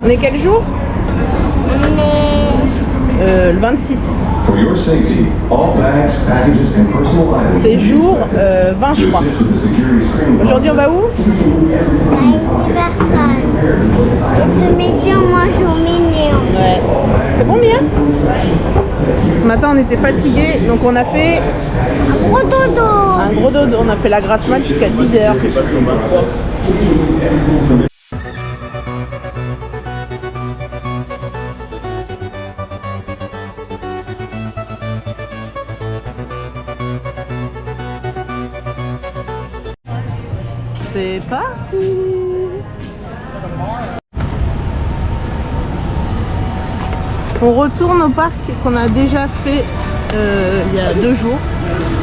On est quel jour? Le 26. C'est jour 20 je crois. Aujourd'hui on va où? Et ce midi on mange au mignon. Ouais. C'est bon Mia? Ce matin on était fatigués donc on a fait Un gros dodo. un gros dodo. On a fait la grasse mat jusqu'à 10h. C'est parti. On retourne au parc qu'on a déjà fait il y a 2 jours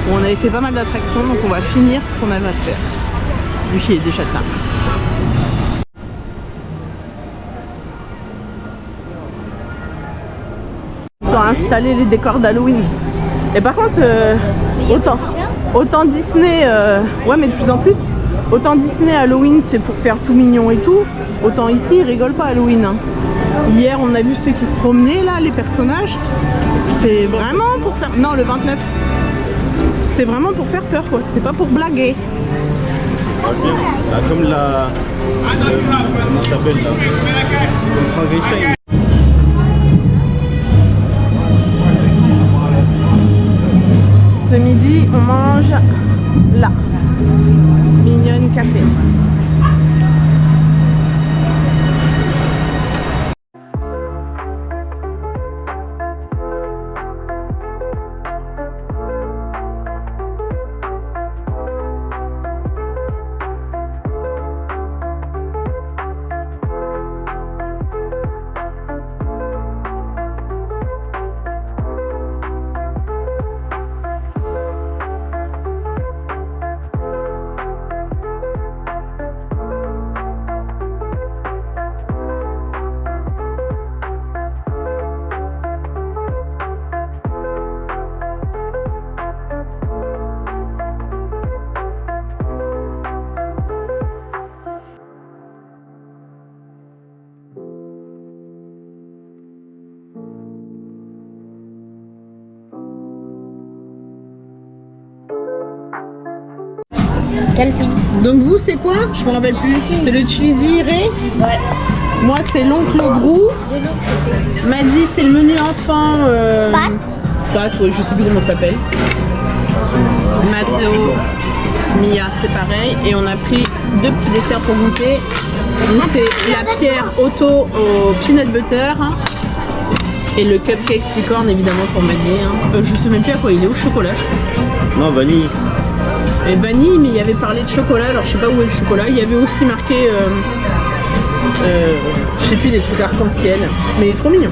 où on avait fait pas mal d'attractions, donc on va finir ce qu'on avait à faire vu qu'il est déjà tard. Ils ont installé les décors d'Halloween et par contre autant Disney ouais mais de plus en plus autant Disney Halloween c'est pour faire tout mignon et tout, autant ici ils rigolent pas Halloween hein. Hier on a vu ceux qui se promenaient là, les personnages, c'est vraiment pour faire, non le 29 c'est vraiment pour faire peur quoi, c'est pas pour blaguer. Là, comme la comment ça s'appelle là, comme Frankenstein. Ce midi on mange là Mignonne Café. Quelle fille? Donc vous c'est quoi? Je me rappelle plus. C'est le cheesy Ray? Ouais. Moi c'est l'oncle Grou. Maddy c'est le menu enfant. Pâtes, ouais, je sais plus comment ça s'appelle. Matteo, Mia c'est pareil. Et on a pris 2 petits desserts pour goûter. Donc c'est la pierre auto au peanut butter. Et le cupcake licorne évidemment pour Maddy. Je sais même plus à quoi il est, au chocolat je crois. Non, vanille. Et vanille, mais il y avait parlé de chocolat, alors je sais pas où est le chocolat. Il y avait aussi marqué, je sais plus, des trucs arc-en-ciel, mais il est trop mignon.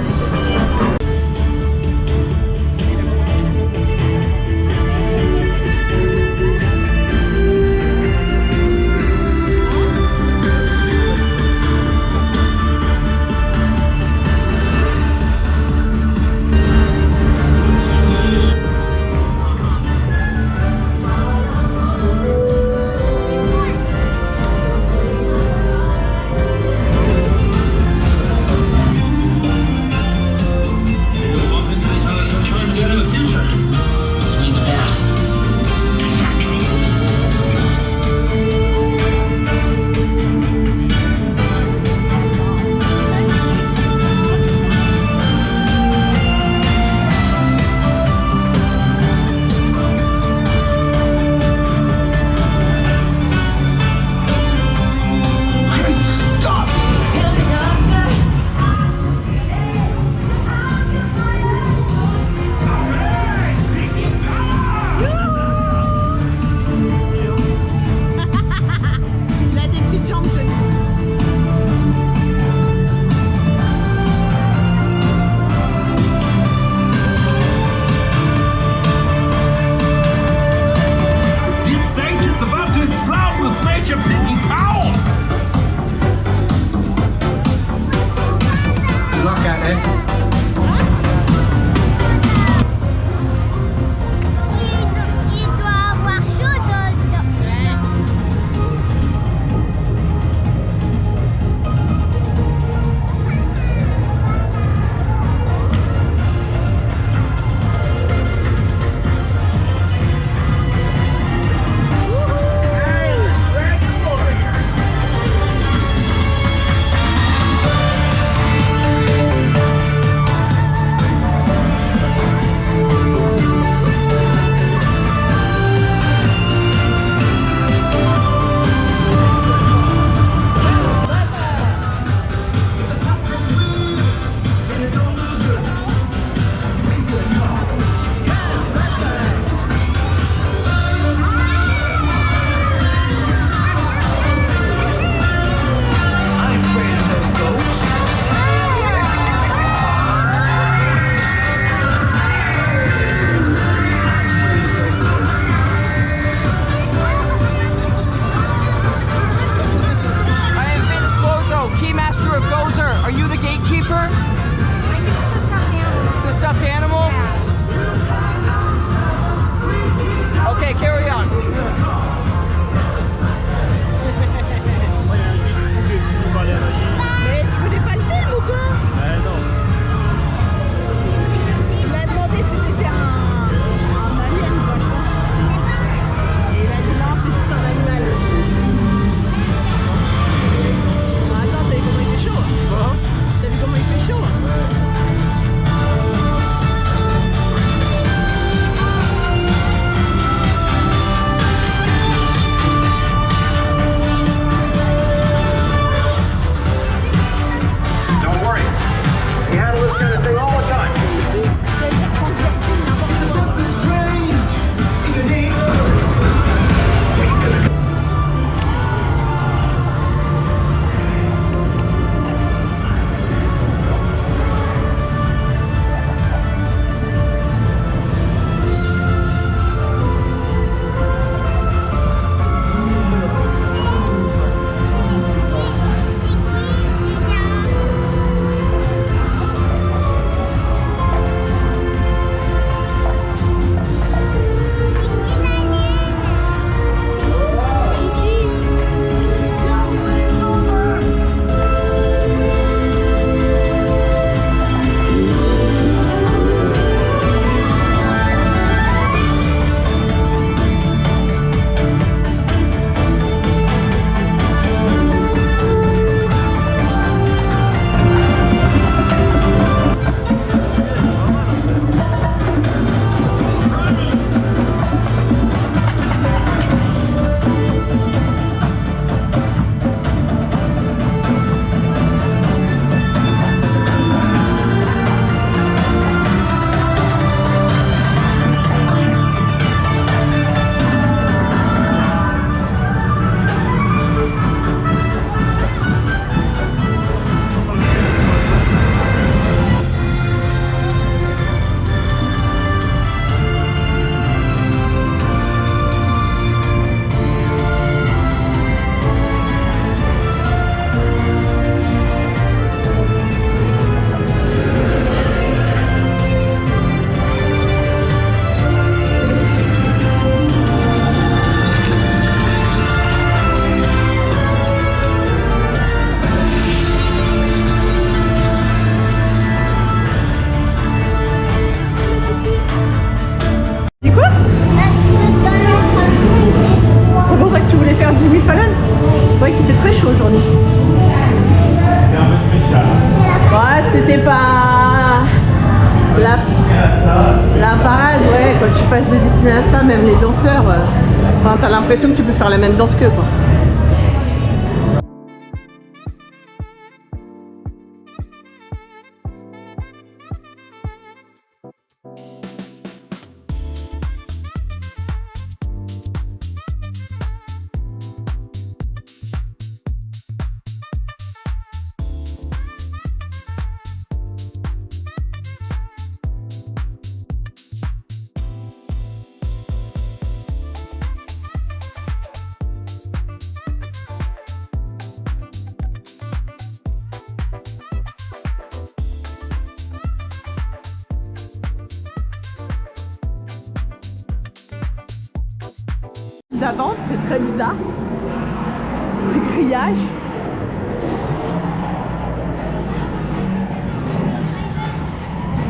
c'était pas la parade, ouais, quand tu passes de Disney à ça, même les danseurs, enfin, t'as l'impression que tu peux faire la même danse qu'eux, quoi. D'attente, c'est très bizarre. C'est grillage.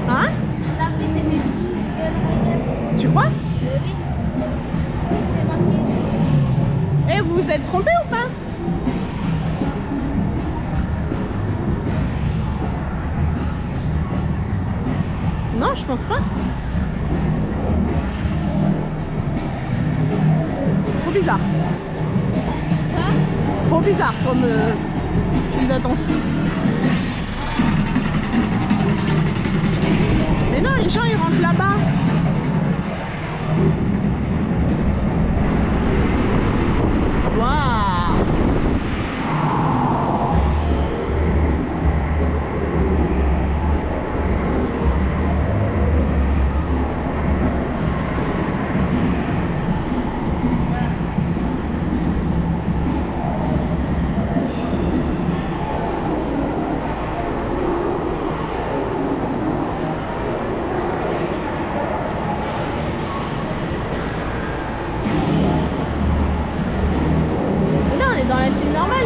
Hein? Tu crois? Eh, vous vous êtes trompé ou pas? Non, je pense pas. Bizarre. Hein? Trop bizarre comme file d'attente. Mais non, les gens ils rentrent là-bas. Waouh!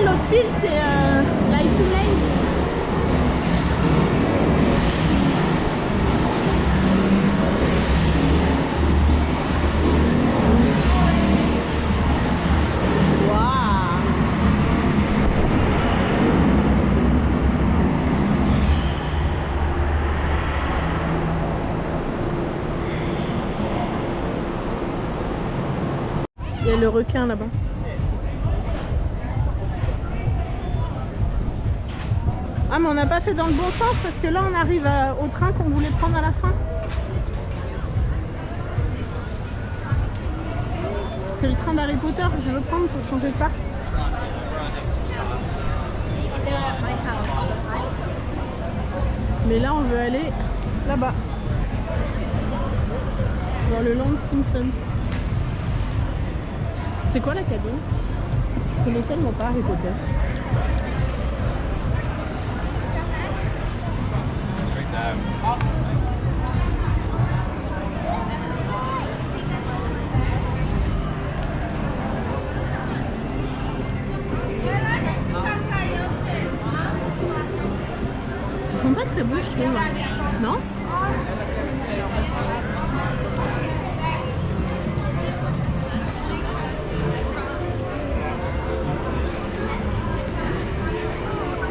L'autre file c'est Lightning Lane. Waouh. Il y a le requin là-bas. Ah mais on n'a pas fait dans le bon sens parce que là on arrive au train qu'on voulait prendre à la fin. C'est le train d'Harry Potter que je veux prendre pour changer de parc. Mais là on veut aller là-bas. Dans le Land Simpson. C'est quoi la cabine? Je connais tellement pas Harry Potter. Ça sent pas très bon, je trouve. Non?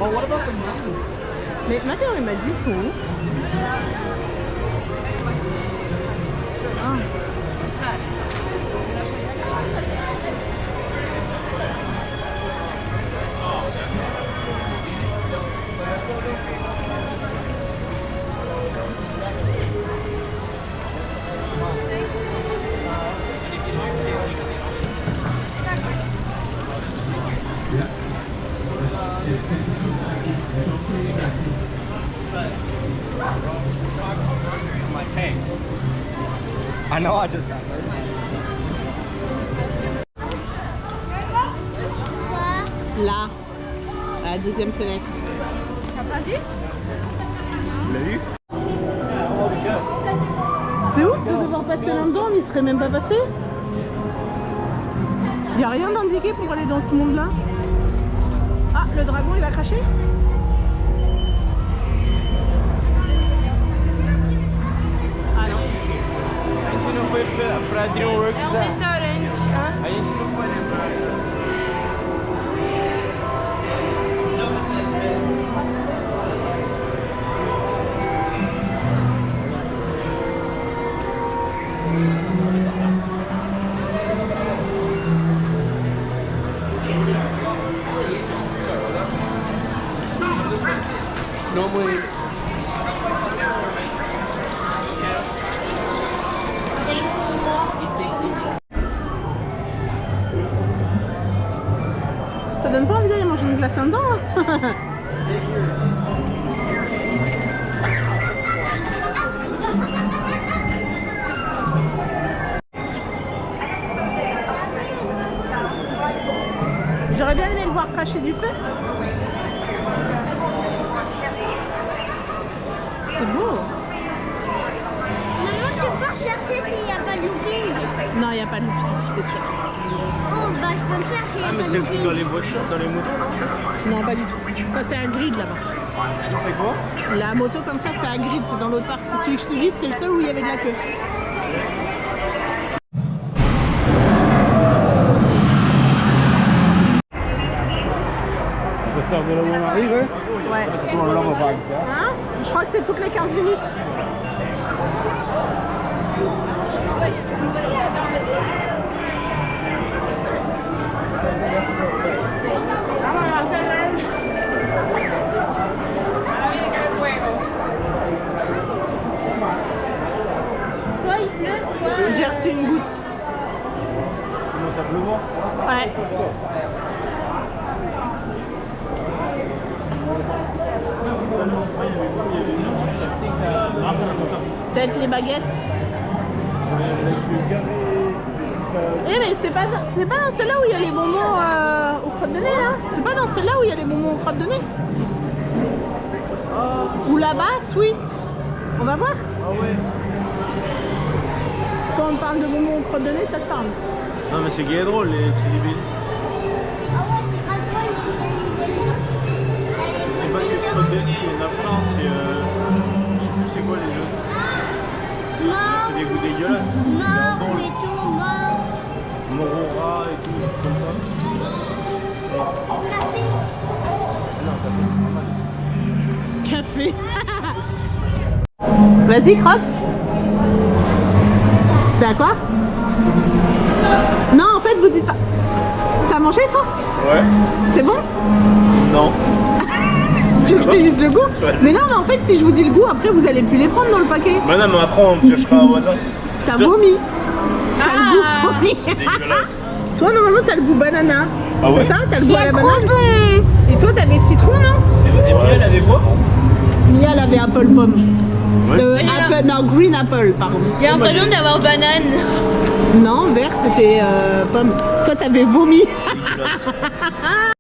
Oh, what about the mountain? Mais Mathéo il m'a dit ils sont où? Ah. I'm like, hey, I know I just got hurt. Là, à la deuxième fenêtre. T'as pas vu? Tu l'as eu? C'est ouf de devoir passer là-dedans, on n'y serait même pas passé. Il n'y a rien d'indiqué pour aller dans ce monde-là. Ah, le dragon il va cracher? Ah non. A gente não foi pra DreamWorks. É um restaurante. A gente não foi lembrar. normally. Ça donne pas envie d'aller manger une glace en dedans hein. J'aurais bien aimé le voir cracher du feu. C'est beau. Maman, tu peux chercher s'il n'y a pas de looping? Non, il n'y a pas de looping, c'est sûr. Oh, bah je peux le faire s'il n'y a Ah, mais pas c'est de le truc dans looping. les voitures, dans les motos, non? Non, pas du tout. Ça, c'est un grid là-bas. C'est quoi? La moto comme ça, c'est un grid, c'est dans l'autre parc. C'est celui que je te dis, c'était le seul où il y avait de la queue. Tu peux faire de là où on arrive, hein? Ouais. Hein? Je crois que c'est toutes les 15 minutes. Soit il pleut, soit... J'ai reçu une goutte. Comment ça pleuvoir? Ouais. Peut-être les baguettes. Eh mais c'est pas dans celle-là où il y a les bonbons aux crottes de nez là. C'est pas dans celle-là où il y a les bonbons aux crottes de nez. Ou là-bas, sweet. On va voir. Ah ouais. Quand on parle de bonbons aux crottes de nez, ça te parle. Non, mais c'est qui est drôle, les Chili Beans. Ah ouais, c'est pas toi, C'est pas des crottes de nez, il y en a plein, c'est. Je sais plus c'est quoi les autres. Mort, C'est des goûts dégueulasses. mort et tout, mort. Morora et tout, comme ça. Café. Non, t'as fait. Café. Vas-y, croque. C'est à quoi? Non, en fait, vous dites pas. T'as mangé, toi? Ouais. C'est bon? Non. Tu veux que je te dise le goût? Ouais. Mais non, mais en fait, si je vous dis le goût, après, vous allez plus les prendre dans le paquet. Bah non, mais après on piochera au hasard. T'as vomi. T'as le goût vomi. C'est dégueulasse. Toi, normalement, t'as le goût banana. Ah ouais? C'est ça? T'as le goût à la C'est trop banane. bon. Et toi, t'avais citron, non? Et Mia, elle avait quoi? Mia, elle avait apple pomme. Ouais. Apple, non, green apple, pardon. J'ai l'impression d'avoir banane. Non, vert, c'était pomme. Toi, t'avais vomi. Dégueulasse.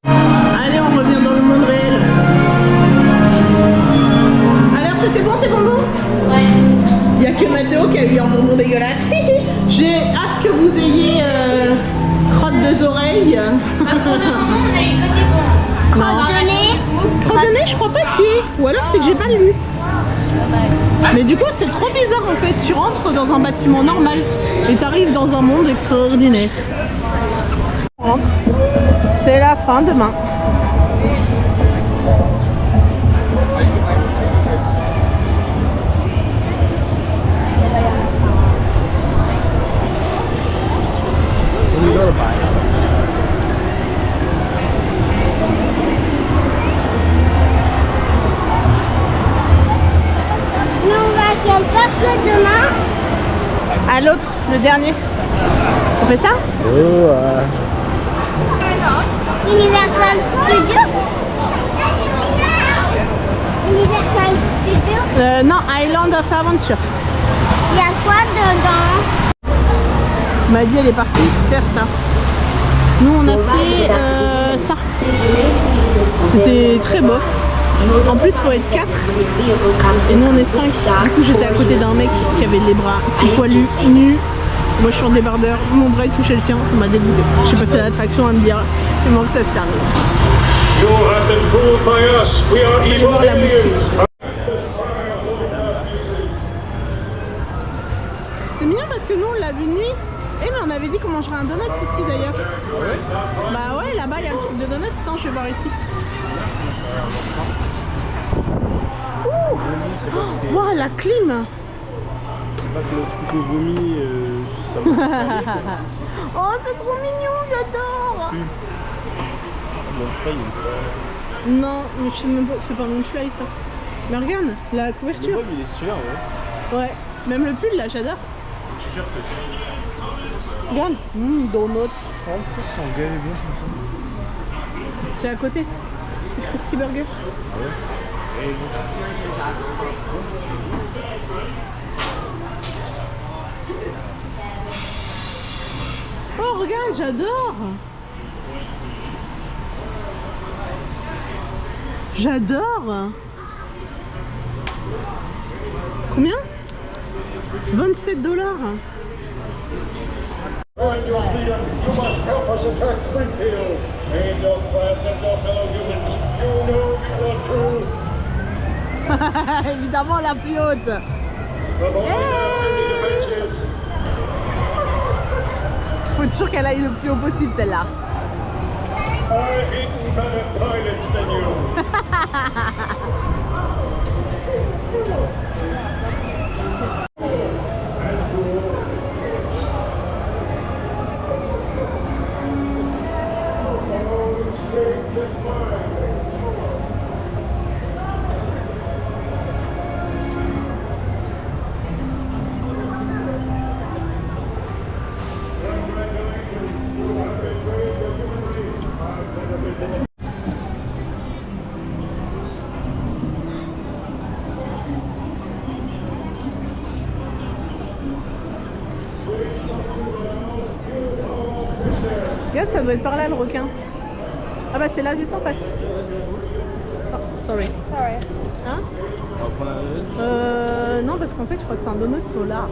Allez, on revient dans le monde réel. Alors, c'était bon ces bonbons? Ouais. Il n'y a que Mathéo qui a eu un bonbon dégueulasse. J'ai hâte que vous ayez crotte de oreilles. Pour le moment, on a eu que des bons. Crotte de nez. Crotte de nez, je crois pas qu'il y ait. Ou alors c'est que j'ai pas lu. Mais du coup, c'est trop bizarre en fait. Tu rentres dans un bâtiment normal et t'arrives dans un monde extraordinaire. On rentre. C'est la fin demain. Nous, on va à quel parc demain? À l'autre, le dernier. On fait ça? Universal Studio. Universal Studio. Non, Island of Adventure. Il y a quoi dedans? M'a dit elle est partie faire ça. Nous on a fait ça. C'était très beau. En plus il faut être 4 et nous on est 5. Du coup j'étais à côté d'un mec qui avait les bras tout poilus, nus. Moi je suis en débardeur, mon bras il touchait le sien, ça m'a dégoûté. J'ai passé l'attraction à me dire tellement que ça se termine. You have been fooled by us. We are Allez evil voir la aliens. boutique. C'est mignon parce que nous on l'a vu de nuit. Eh mais on avait dit qu'on mangerait un donut ici d'ailleurs. Bah ouais, là-bas il y a le truc de donut. Attends, je vais voir ici. Ouh, wow, la clim. C'est pas que le truc au vomi, ça va. Oh, c'est trop mignon, j'adore. Mon cheval, Non, mais je sais même pas, c'est pas mon cheval ça. Mais regarde, la Le couverture. bol, il est stylé, ouais. Ouais, même le pull là, j'adore. Le t-shirt aussi. Regarde, donut. Oh, ça sent bien et bien comme ça. C'est à côté. C'est Krusty Burger. Ah ouais. Et Oh, regarde, j'adore. J'adore. Combien? 27 $. And your freedom, you must help us attack Springfield. And your plans, your fellow humans, you know you want to. Évidemment la plus haute. Avoid their enemy defenses. Faut toujours qu'elle aille le plus haut possible celle-là. I've eaten better pilots than you. Regarde, ça doit être par là le requin. Ah bah c'est là juste en face. Oh, sorry. Sorry. Hein? on va prendre la Non parce qu'en fait je crois que c'est un donut au lard.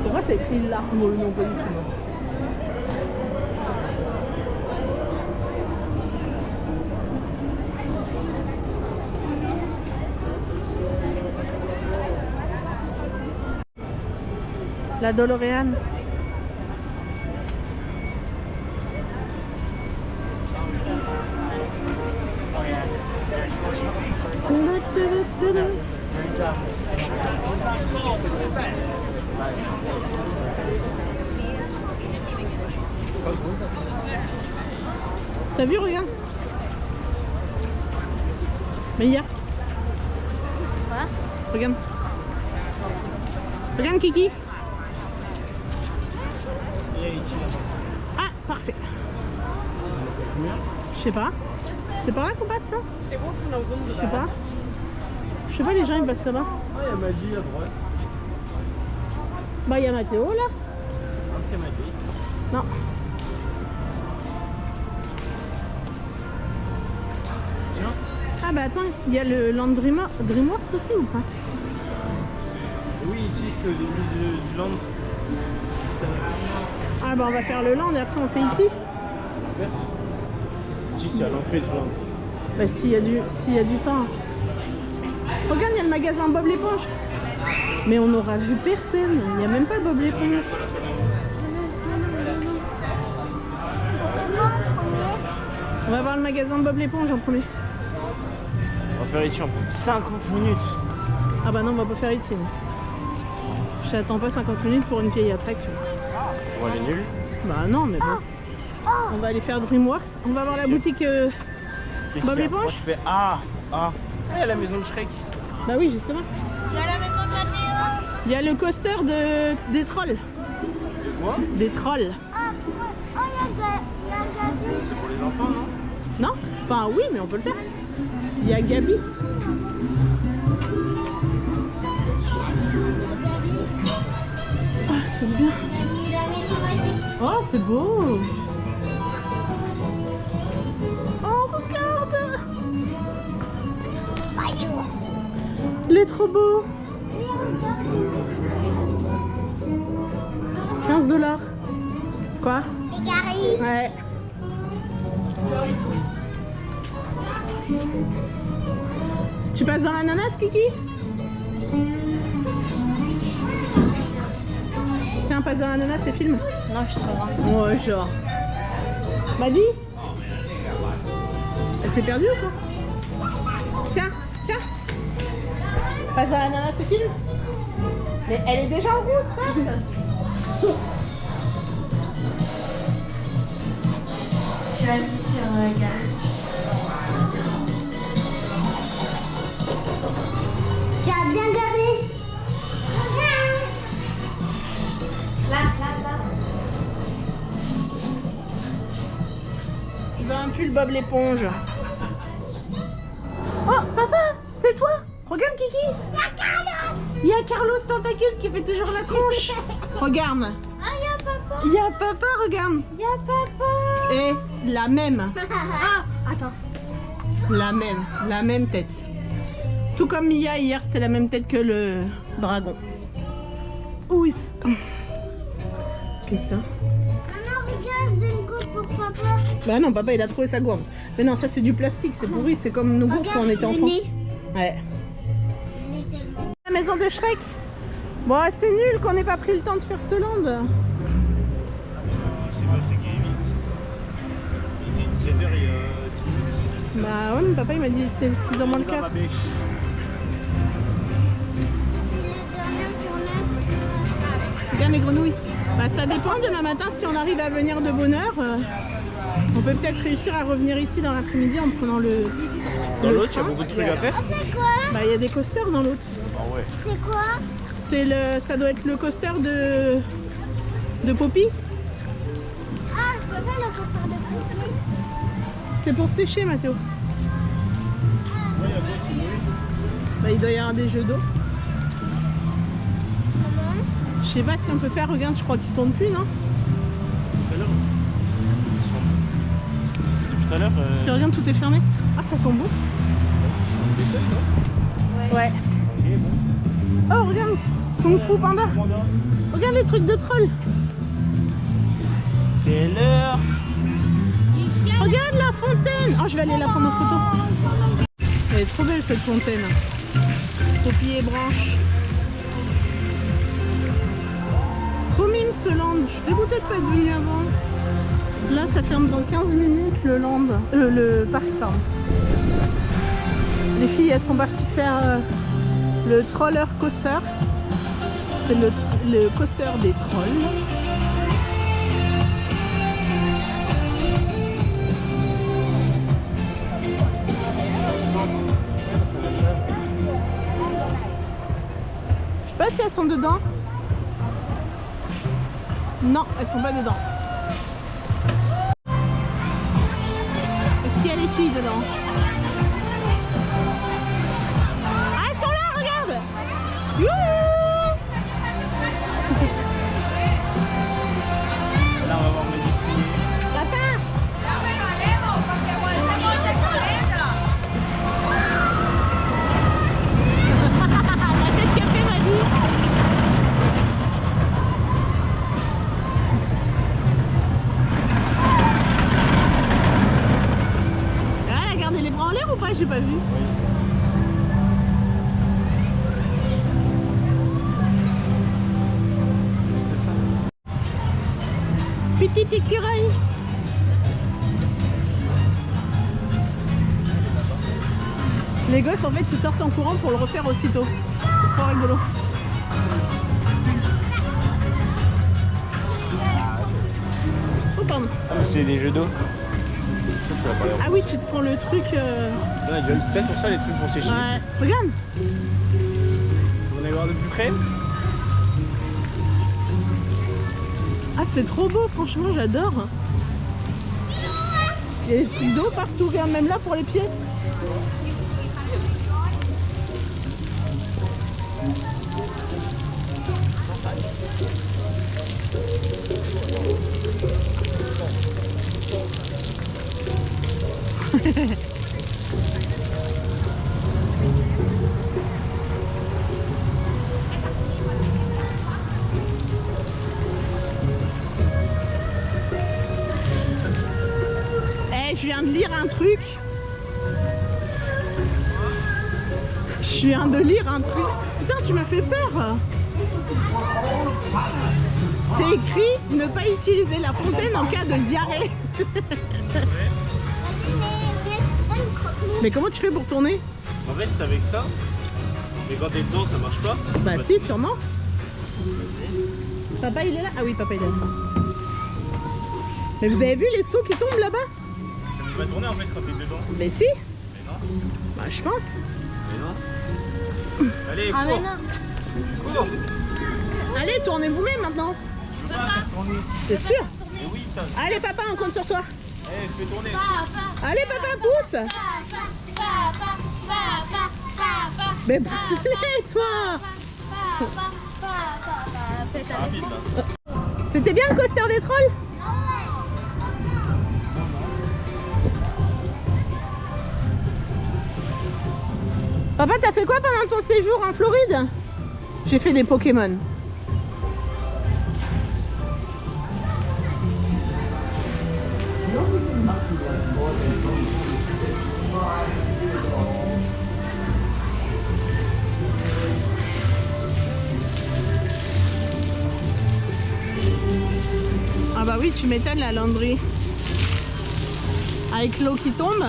Pour moi c'est écrit lard. Non, non pas du tout. Non. La DeLorean. T'as vu, regarde. Mais hier. Quoi? Regarde. Regarde Kiki. Ah, parfait. Je sais pas. C'est par là qu'on passe là? Je sais pas. Je sais pas, les gens ils passent là-bas. Ah, il y a Maggie à droite. Bah, il y a Mathéo là. Ah, c'est Maggie. Non. Ah bah attends, il y a le Land Dreamworks aussi ou pas? Oui, ici c'est le début du land. Ah bah on va faire le Land et après on fait ici. Ici c'est à l'entrée du land. Bah s'il y a du temps. Regarde, il y a le magasin Bob l'éponge. Mais on n'aura vu personne. Il n'y a même pas Bob l'éponge. On va voir le magasin Bob l'éponge en premier. On va faire ici en 50 minutes. Ah bah non, on va pas faire ici. J'attends pas 50 minutes pour une vieille attraction. Bon, elle est nulle. Bah non, mais bon. On va aller faire DreamWorks. On va voir la boutique Bob l'éponge. Moi je fais ah. Il y a la maison de Shrek. Bah oui, justement. Il y a la maison de Mathéo. Il y a le coaster des trolls. Quoi? Des trolls. Il y a Gabi. C'est pour les enfants, non? Non? Enfin oui, mais on peut le faire. Il y a Gabi. Ah, c'est bien. Il a mis Oh, c'est beau. Oh, regarde. Il est trop beau. 15 $. Quoi? C'est Gary. Ouais. Tu passes dans l'ananas, Kiki? Tiens, passe dans l'ananas et filme. Non, je trouve. Ouais, genre. Maddy? Elle s'est perdue ou quoi? Tiens. Passe dans l'ananas et filme. Mais elle est déjà en route, passe. Je suis assise sur Gary. bien gardé. Je veux un pull Bob l'éponge. Oh, papa, c'est toi? Regarde, Kiki. Il y a Carlos Tentacule qui fait toujours la tronche. Regarde. Ah, il y a papa. Il y a papa, regarde. Il y a papa. Et la même. Ah, attends. La même tête. Tout comme Mia hier, c'était la même tête que le dragon. Oui. Qu'est-ce que t'as? Maman, regarde, d'une coupe pour papa. Bah non, papa il a trouvé sa gourde. Mais non, ça c'est du plastique, c'est pourri, c'est comme nos gourdes quand on était le enfant. nez. Ouais. Le nez tellement. La maison de Shrek. Bon, c'est nul qu'on n'ait pas pris le temps de faire ce land. C'est pas c'est qu'il est vite. Il était 17h et 10 minutes. Bah ouais, mais papa il m'a dit c'est 6h moins le quart. C'est le dernier journée. Regarde les grenouilles. Bah ça dépend, demain matin si on arrive à venir de bonne heure. On peut peut-être réussir à revenir ici dans l'après-midi en prenant le... Dans le l'autre, il y a train. beaucoup de trucs à faire. C'est quoi? Bah il y a des coasters dans l'autre. Ah ouais. C'est quoi? C'est le... ça doit être le coaster de Poppy. Ah, je peux faire le concert de Poppy. C'est pour sécher Mathéo. Bah il doit y avoir des jeux d'eau. Comment? Je sais pas si on peut faire, regarde, je crois qu'il tourne plus, non? Tout à l'heure. Depuis tout à l'heure. Parce que regarde, tout est fermé. Ah, ça sent beau. Ouais. Ok, bon. Oh, regarde, Kung Fu Panda. Regarde les trucs de troll. C'est l'heure. Regarde la fontaine. Oh, je vais aller la prendre en photo. Elle est trop belle cette fontaine. Poppy et branche. C'est trop mime ce land. Je suis dégoûtée de pas être venue avant. Là, ça ferme dans 15 minutes le land. Le parc, pardon. Les filles, elles sont parties faire le Troller Coaster. C'est le coaster des trolls. Je sais pas si elles sont dedans. Non, elles sont pas dedans. Est-ce qu'il y a les filles dedans? Ah, elles sont là, regarde! Youhou! Là, on va voir Monique. Papa! La tête qu'a fait Madi. Ah, elle a gardé les bras en l'air ou pas? J'ai pas vu. C'est juste ça. Petite écureuil. Les gosses en fait ils sortent en courant pour le refaire aussitôt. C'est trop rigolo. Oh pardon. Ah, mais c'est des jeux d'eau. Ah oui, tu te prends le truc. Là, il y a peut-être pour ça les trucs pour sécher. Ouais. Regarde. On va aller voir de plus près. Ah c'est trop beau, franchement j'adore. Il y a des trucs d'eau partout, regarde même là pour les pieds. Je viens de lire un truc. Je viens de lire un truc. Putain, tu m'as fait peur. C'est écrit ne pas utiliser la fontaine en cas de diarrhée. Mais comment tu fais pour tourner? En fait, c'est avec ça. Mais quand t'es dedans, ça marche pas. Bah si, sûrement. Papa il est là? Ah oui, papa il est là. Mais vous avez vu les seaux qui tombent là-bas? Ça ne va tourner en fait quand t'es dedans. Mais si. Mais non. Bah je pense. Mais non. Allez, Ah, mais cours. non. Cours. Allez, tournez-vous-même maintenant. T'es sûr? Mais oui, ça. Allez, papa, on compte sur toi. Allez, fais tourner. Papa, Allez, papa, pousse. papa, papa, papa, papa. Mais pousse-les, toi. Papa, papa, faites avec Rapide, moi. là. C'était bien le coaster des trolls? Papa, t'as fait quoi pendant ton séjour en Floride? J'ai fait des Pokémon. Ah bah oui, tu m'étonnes la laundry. Avec l'eau qui tombe.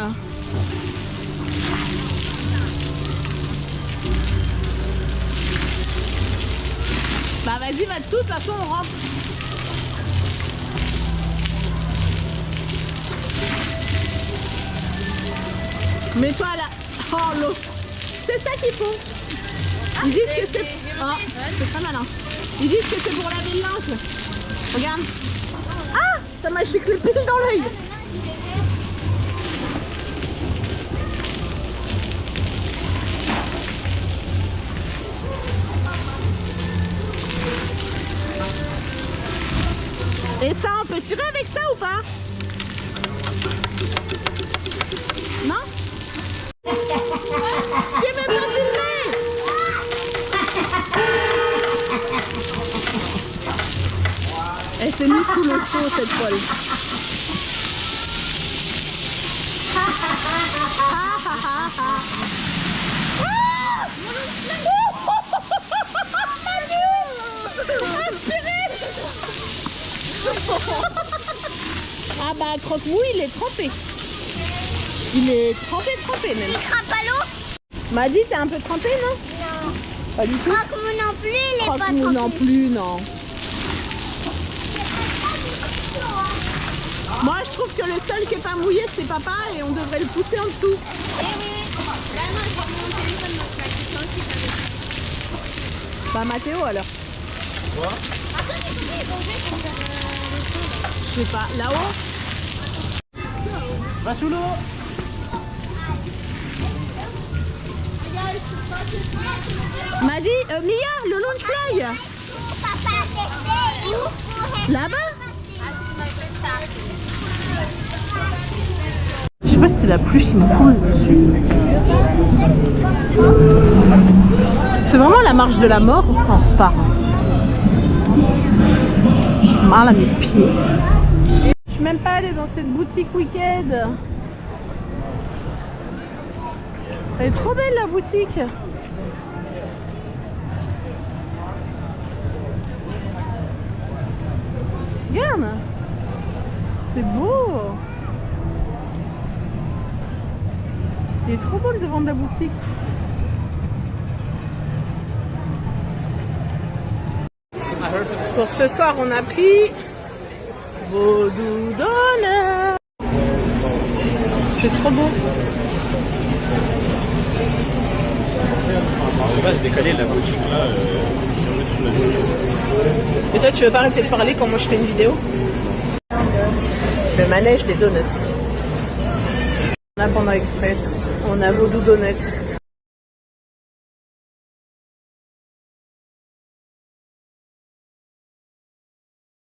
Bah vas-y, va dessous, de toute façon on rentre. Mets-toi là. Oh l'eau. C'est ça qu'il faut. Ils disent que c'est... Oh, c'est très malin. Ils disent que c'est pour laver le linge. Regarde. Ah, ça m'a chiclé pile dans l'œil. Et ça, on peut tirer avec ça ou pas? Non? J'ai même pas filmé! Elle s'est mise sous le seau cette folle. Ah bah croque-mou il est trempé. Il est trempé même. Il crappe à l'eau? M'a dit t'es un peu trempé non? Non. Pas du tout. Croque-mou non plus, il est pas Croque-mou non trempé. plus non. Moi je trouve que le seul qui est pas mouillé c'est papa et on devrait le pousser en dessous. Eh oui. Là, non, je vois mon téléphone, donc la question aussi, ça Bah Mathéo alors. Quoi? Je sais pas, là-haut? Va sous l'eau. M'a dit, Mia, le long fly. Papa, c'est fait. Il Là-bas? Je sais pas si c'est la pluie qui me coule dessus. C'est vraiment la marche de la mort quand on repart. J'ai mal à mes pieds. Je suis même pas allée dans cette boutique Wicked. Elle est trop belle la boutique. Regarde. C'est beau. Il est trop beau le devant de la boutique. Pour ce soir, on a pris Vaudou Donner. C'est trop beau. On va se décaler la boutique là. Sur le Et toi, tu veux pas arrêter de parler quand moi je fais une vidéo? Le manège des donuts. On a Panda Express, on a Vaudou Donuts.